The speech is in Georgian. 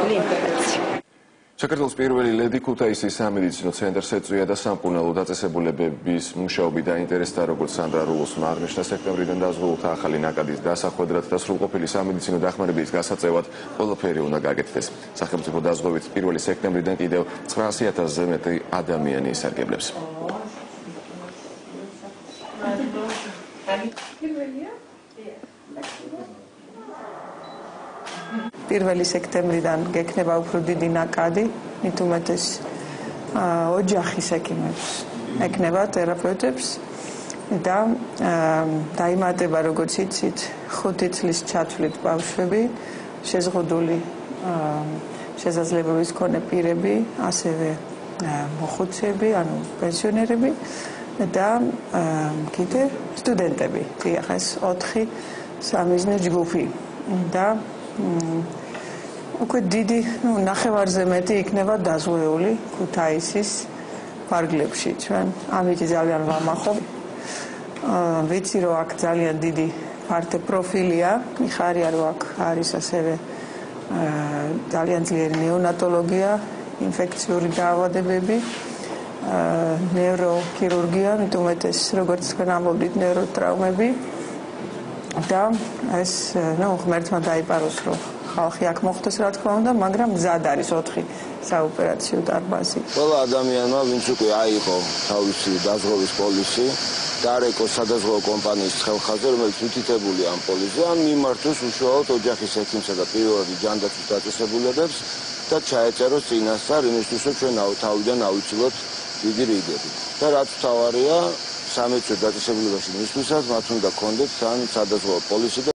მიღებული ინფორმაცია. საქართველოს პირველი ლედი ქუთაისის სამედიცინო ცენტრს ეწვია და სამკურნალო დაწესებულებების მუშაობით დაინტერესდა, როგორც სანდრა რულოსმა აღნიშნა, სექტემბრიდან დაზღვეულთა ახალი ნაკადის დასახვედრად და სრულყოფილი სამედიცინო დახმარების გასაწევად ყველაფერი უნდა გაკეთდეს. სახელმწიფო დაზღვევით 1 სექტემბრიდან კიდევ 900,000-ზე მეტი ადამიანი ისარგებლებს. 1 სექტემბრიდან გექნება უფრო დიდი ნაკადი, მით უმეტეს ოჯახის ექიმებს, ექნება თერაპევტებს და დაიმატება, როგორც იცით, 5 წლის ჩათვლით ბავშვები, შეზღუდული შესაძლებლობის მქონე პირები, ასევე მოხუცები, ანუ პენსიონერები და კიდე სტუდენტები. დიახ, ეს 4 სამიზნე ჯგუფი და უკვე დიდი, ნახევარზე მეტი იქნება დაზღვეული ქუთაისის ფარგლებში. ჩვენ ამით ძალიან ვამაყობ. ვიცი, რომ აქ ძალიან დიდი ფართო პროფილია, მიხარია, რომ აქ არის ასევე ძალიან ძლიერი ნეონატოლოგია, ინფექციური დაავადებები, ნეიროქირურგია, მით უმეტეს, როგორც თქვენ ამბობთ, ნეიროტრაუმები და ეს, ღმერთმა დაიპაროს, რომ ხალხი აქ მოხდეს, რა თქმა უნდა, მაგრამ მზად არის 4 საოპერაციო დარბაზი. ყველა ადამიანმა, ვინც უკვე აიღო თავისი დაზღვევის პოლისი, დაარეკო სადაზღვევო კომპანიის ხელხაზე, რომელიც მითითებულია ამ პოლისზე, ან მიმართოს უშუალოდ ოჯახის ექიმსა და პირველადი ჯანდაცვის დაწესებულებებს და ჩაეწეროს წინასწარ, იმისთვის, რომ ჩვენ თავიდან ავიცილოთ დიდი რიგები. და რაც მთავარია, სამედიცინო დაწესებულებაში მისვლისას მათ უნდა ჰქონდეთ თან სადაზღვევო პოლისი.